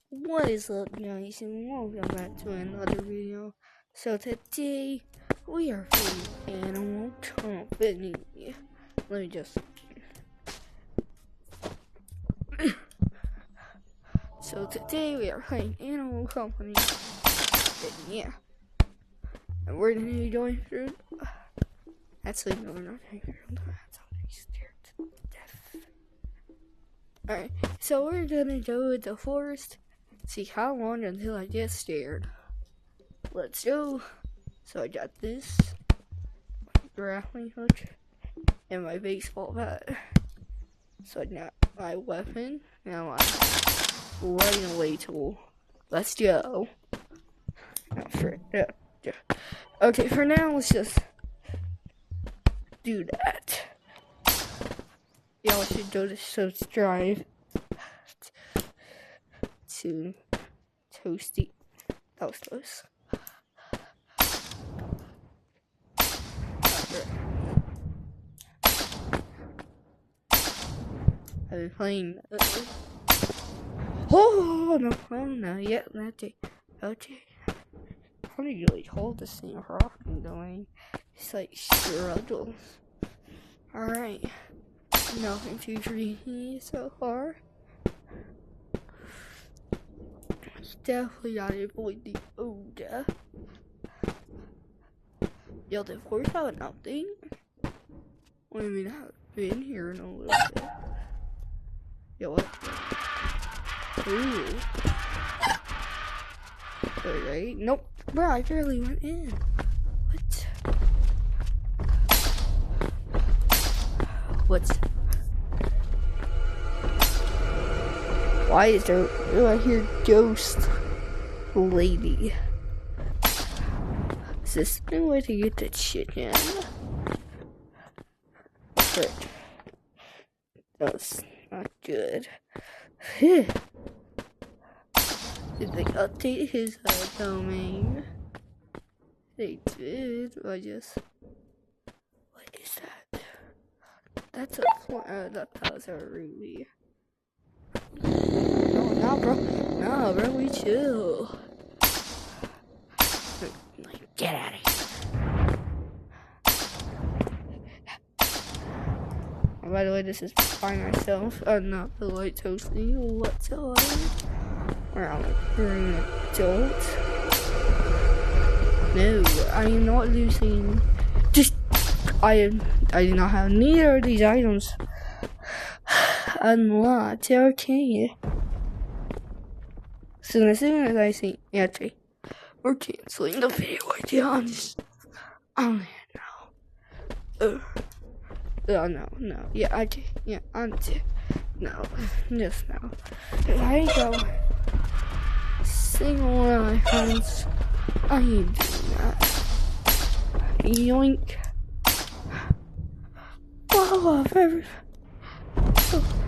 What is up, guys, and welcome back to another video. So today we are playing Animal Company. Let me just. So today we are playing Animal Company. And yeah, and we're gonna be going through. Actually, no, we're not going through. That's already scared to death. Alright, so we're gonna go with the forest. See how long until I get scared. Let's go. So I got this grappling hook and my baseball bat. So I got my weapon and my running away tool. Let's go. Okay, for now let's just do that. Y'all should go to subscribe to Toasty. That was close. I've been playing. Oh no, yeah, that's it. Okay. How do you like hold this thing rocking going? It's like struggles. Alright. Nothing too tricky so far. Definitely gotta avoid the odor. Yo, the force out nothing? What do you mean I haven't been here in a little bit? Yo, what? Ooh. Alright, nope. Bro, I barely went in. What? What's... Why is there... Oh, I hear ghost lady. Is this the way to get the chicken? Frick. That's not good. Did they update his domain? They did. I just... What is that? That's a... that was a ruby. No, bro. No, bro, we chill. Get out of here. And by the way, this is by myself. Not the White Toasty whatsoever. Or I'm a grown adult. No, I am not losing. I do not have neither of these items unlocked. Okay. So as soon as I see, yeah, okay, we're canceling the video idea on this. Oh no. No. Yeah, okay. Yeah, no, just no. If I go single one of my friends, I ain't doing that. Yoink. Blow up everything.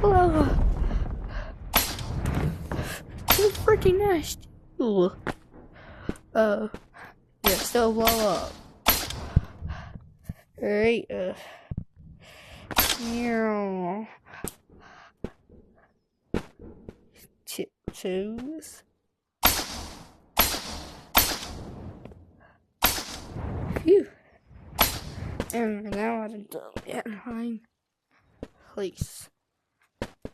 Blow up. It's freaking nasty. Ooh. Yeah, still blow up. Alright, meow. Tiptoes. Phew. And now I'm done behind place.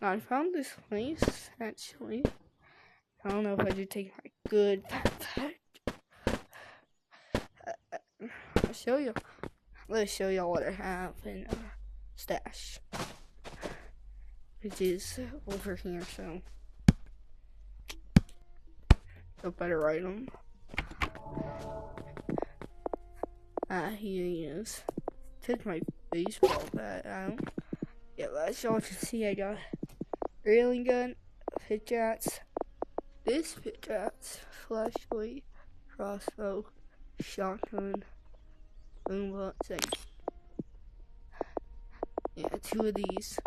Now I found this place, actually. I don't know if I do take my good backpack. I'll show you. Let's show y'all what I have in stash. Which is over here, so. A better item. Here he is. Took my baseball bat out. Yeah, as y'all can see, I got railing gun, pickaxe, this pickaxe, flashlight, crossbow, shotgun, boombox, and yeah, 2 of these.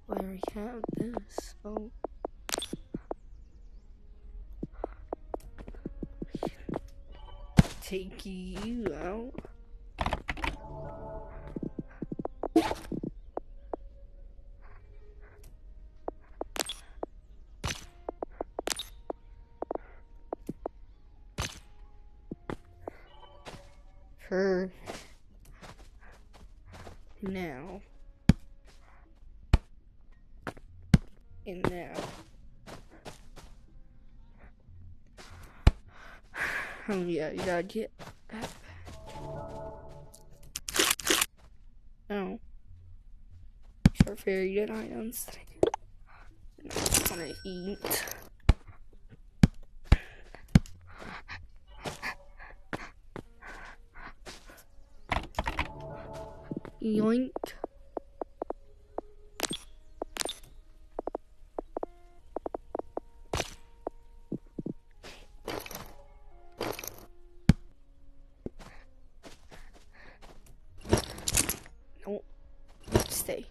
Where I have this? Oh. Take you out. her. Now. And now. Oh yeah, you gotta get that back. Oh. These are very good items that I want to eat. Yoink. No, stay.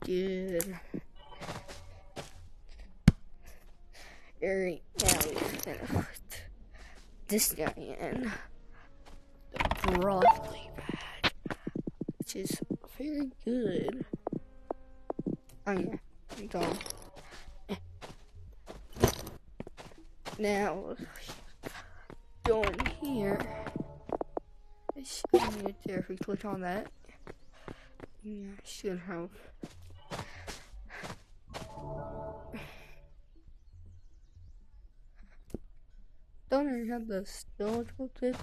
Good. Alright, now we're gonna put this guy in the broccoli bag, which is very good. Oh yeah, I'm done. Now, go in here. I should need it there if we click on that. Yeah, I should have. Don't I have the skeletal tip?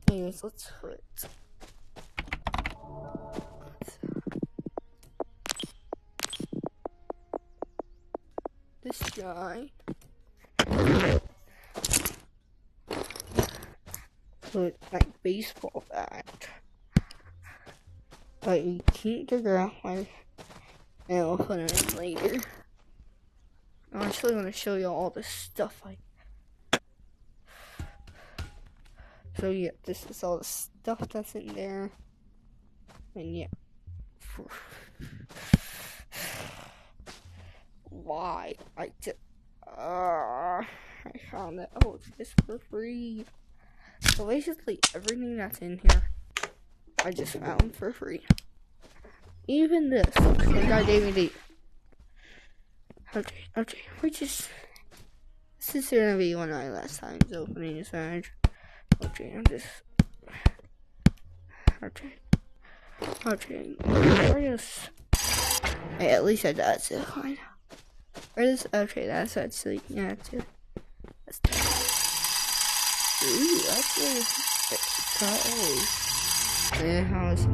Anyways, let's put this guy. Put my baseball bat. But you can't figure out why. And I'll put it in later. I actually want to show you all the stuff So yeah, this is all the stuff that's in there. And yeah. Why? I found it. Oh, it's just for free. So basically everything that's in here, I just found for free. Even this. Some guy gave me the... Okay, this is gonna be one of my last times opening this badge. Okay, I'm just... Okay, hey, at least that's it, fine. Okay, that's actually, yeah, that's it. Ooh, that's really, yeah, how is it?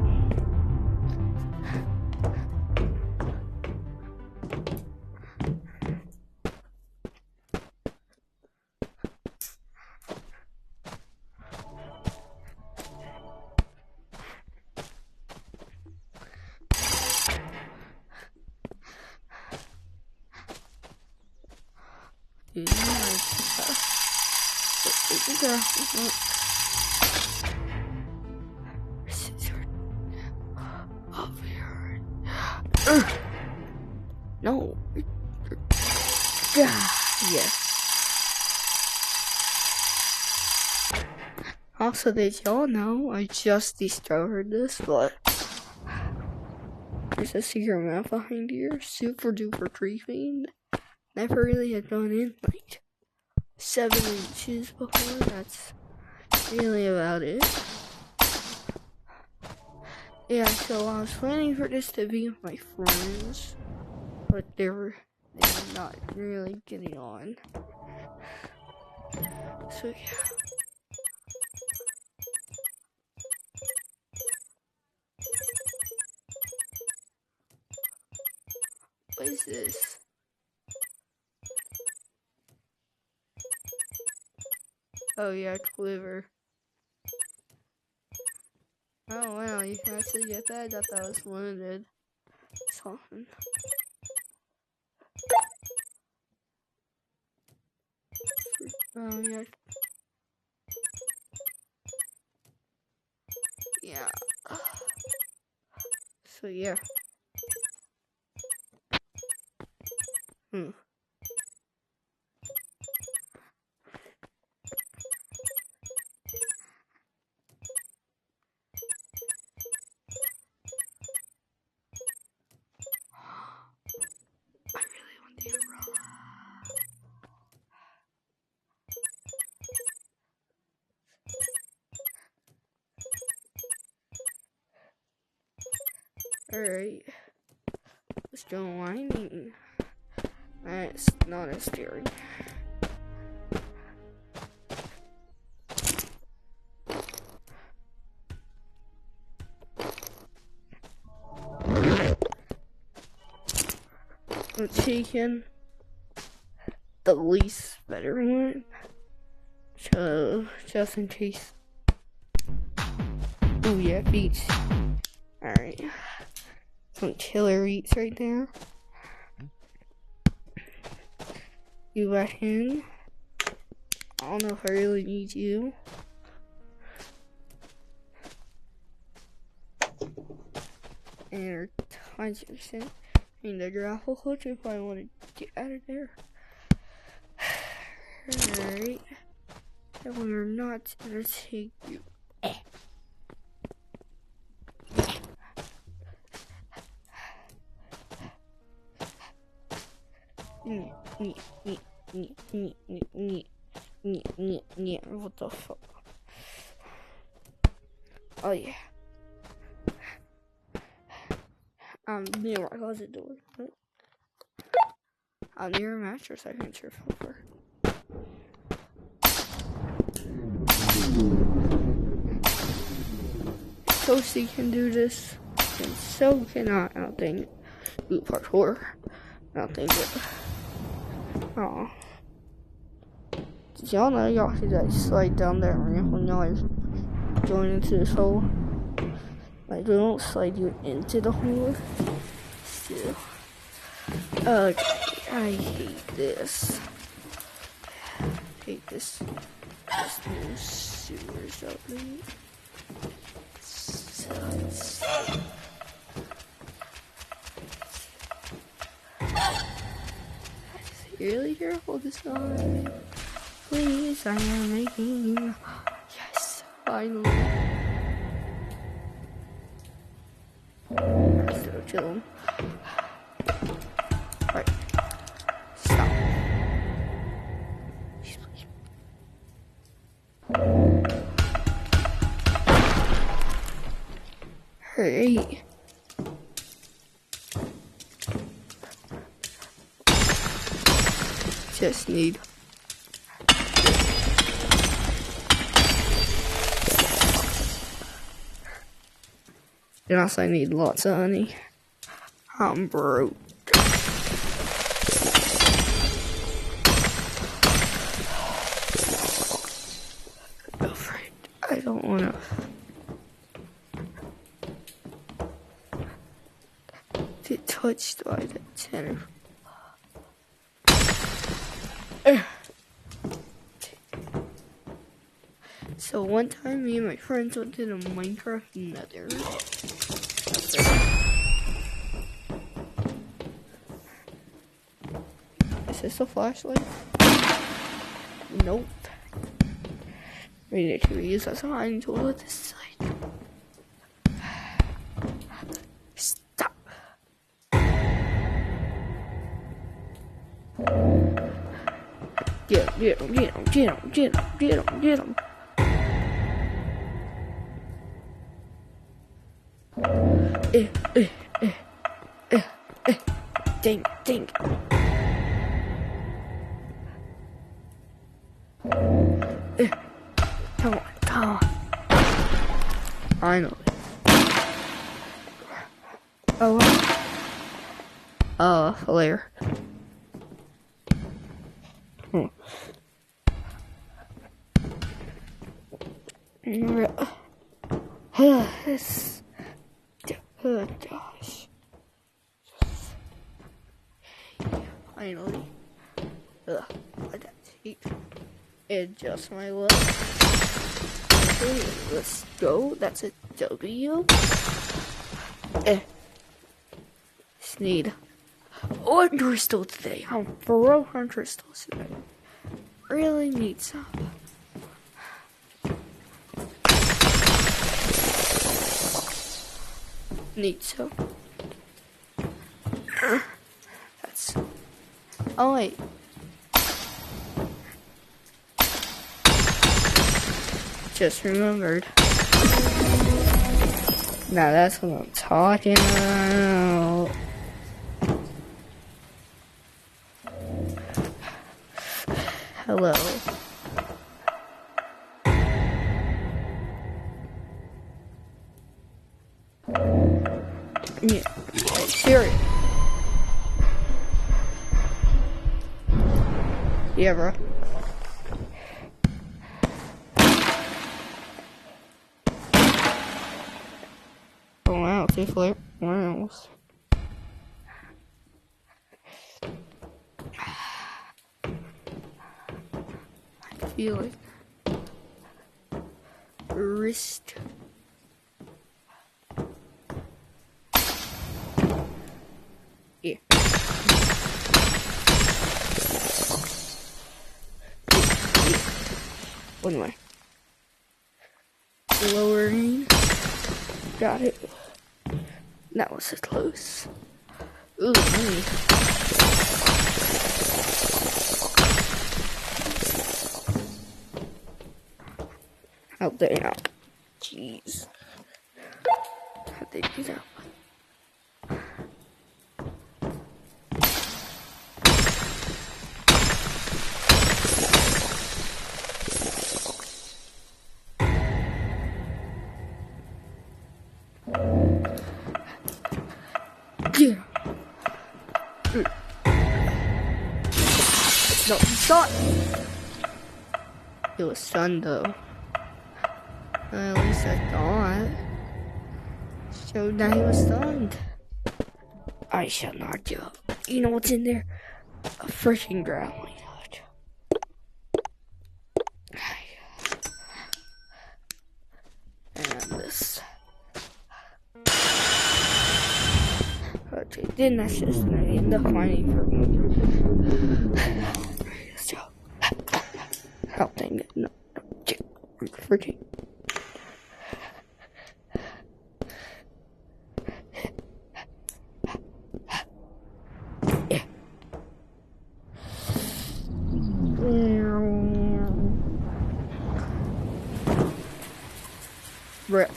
No. Yes. Also, did y'all know I just discovered this, but there's a secret map behind here. Super duper creepy. Never really had gone in like 7 inches before. That's really about it. Yeah, so I was planning for this to be with my friends, but they're not really getting on. So yeah. What is this? Oh yeah, Quiver. Oh wow, you can actually get that? I thought that was limited. Something. Oh yeah. Yeah. So yeah. Alright. Let's go whining. That's not as scary. I'm taking the least better one. So, just in case. Oh yeah, beets. Alright. Some killer eats right there. You back in. I don't know if I really need you. And tons of percent in the grapple hook if I want to get out of there. Alright. And we're not gonna take you. What the fuck? Oh yeah. Near my closet door. I'm near a mattress I can trip over. Toasty can do this, and so can I don't think. Ooh, parkour. I don't think it. Aw. Did y'all know y'all could like slide down that ramp when y'all are going into this hole? Like, they don't slide you into the hole. Still. I hate this. Hate this. This new sewers update. Sucks. Really careful this time. Please, I am making you. Yes, finally. So chill. Alright. Stop. Hurry. Just need. And also I need lots of honey. I'm broke. Go for it. I don't wanna. Get touched by the tenor. So one time me and my friends went to the Minecraft Nether. Is this a flashlight? Nope. Ready to use as a hiding tool at this side. Stop. Get him. Ding. Come on. Finally. Flare. Oh gosh. Finally. That take. Adjust my look. Okay, let's go. That's a W. Just need 1 crystal today. I'm broke on crystals today. Really need some. Need some. That's. Oh wait. Just remembered. Now that's what I'm talking about. Hello. Yeah, hey, Siri. Yeah, bro. Oh wow, 2 flare rounds. I feel like wrist. Yeah. One way. Lowering. Got it. That was so close. Ooh, money. Oh, damn. Jeez. How'd they do that? Yeah. No, stop. It was stunned though. At least I thought. Showed that he was stunned. I shall not give up. You know what's in there? A freaking grappling hook. And this. Okay, didn't assist and I ended up finding for me. Let's go. Oh, dang it. No. Freaking. Yeah. Rip.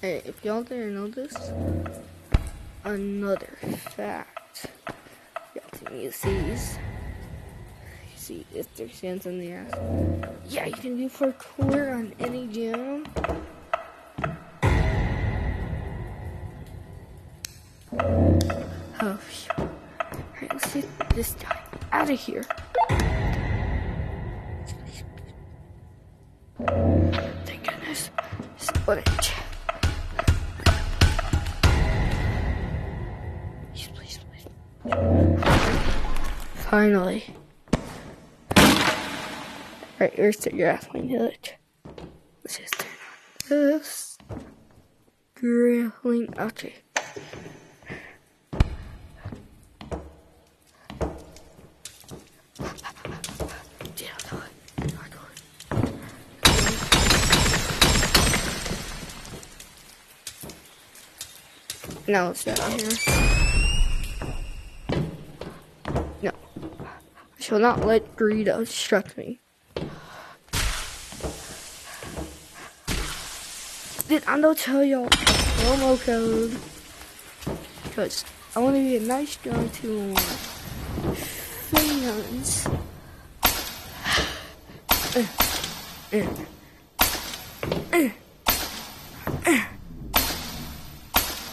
Hey, if y'all didn't know this, another fact. Y'all can use these. See if there's sands in the ass. Yeah, you can do parkour on any gym. Oh, phew. Alright, let's get this guy out of here. Thank goodness. Split it. Please. Finally. Alright, here's the grappling hook. Let's just turn on this. Grappling. Okay. Now let's get on here. No. I shall not let greed obstruct me. Did I not tell y'all promo code? Because I want to be a nice guy to fans.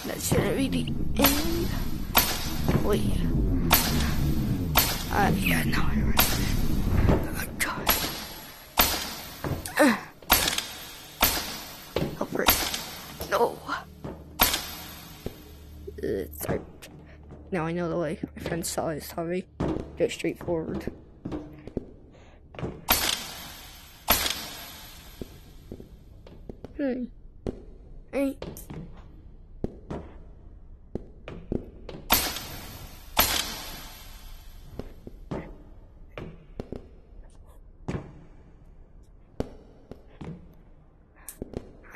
That shouldn't be the end. Wait. Yeah, no, I remember. Oh, God. Oh, frick. No. Sorry. Now I know the way. My friend saw his hobby. Go straight forward. Hey.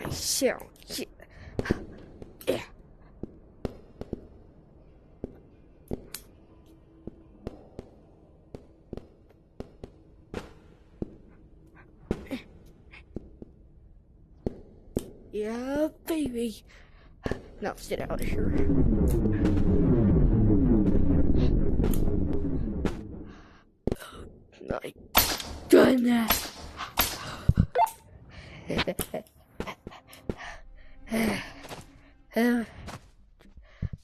I shall. Yeah. Yeah, baby. Now sit out of here. I done that.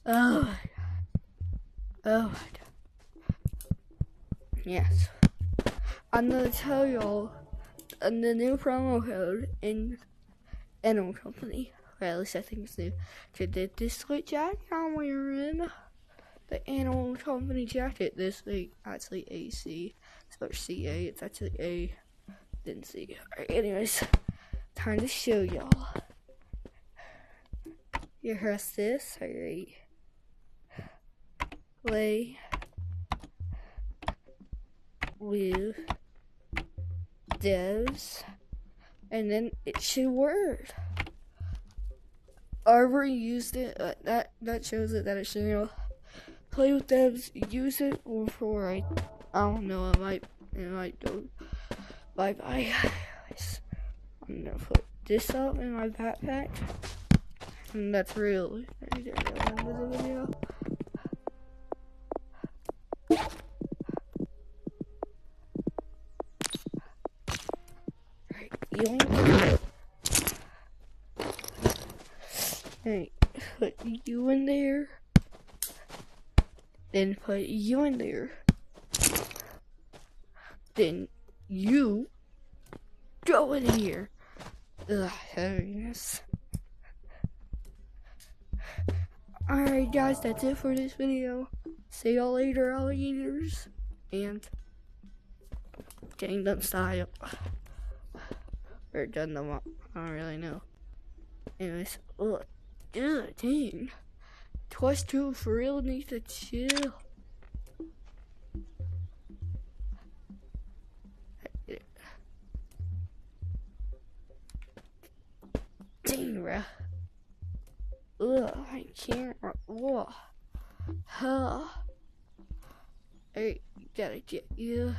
Oh, oh, yes. I'm gonna tell y'all the new promo code in Animal Company. Or at least I think it's new. To this sweet jacket I'm wearing. The Animal Company jacket this week. Actually AC. It's about CA. It's actually A. Didn't see. Alright, anyways. Time to show y'all. You heard this? Alright. Play with devs. And then it should work. I already used it. That shows it that it should, play with devs. Use it before I don't know. It might go bye bye. I'm gonna put this up in my backpack, and that's really the end of the video. Right, yoink. Hey, put you in there. Then put you in there. Then you go in here. Ugh, heaviness. Alright guys, that's it for this video. See y'all later, alligators. And Gangnam Style. Or Gundam up. I don't really know. Anyways, ugh, dang. Twice 2 for real needs to chill. Dang, bruh. Ugh, I can't. Ugh. Huh. Hey, gotta get you.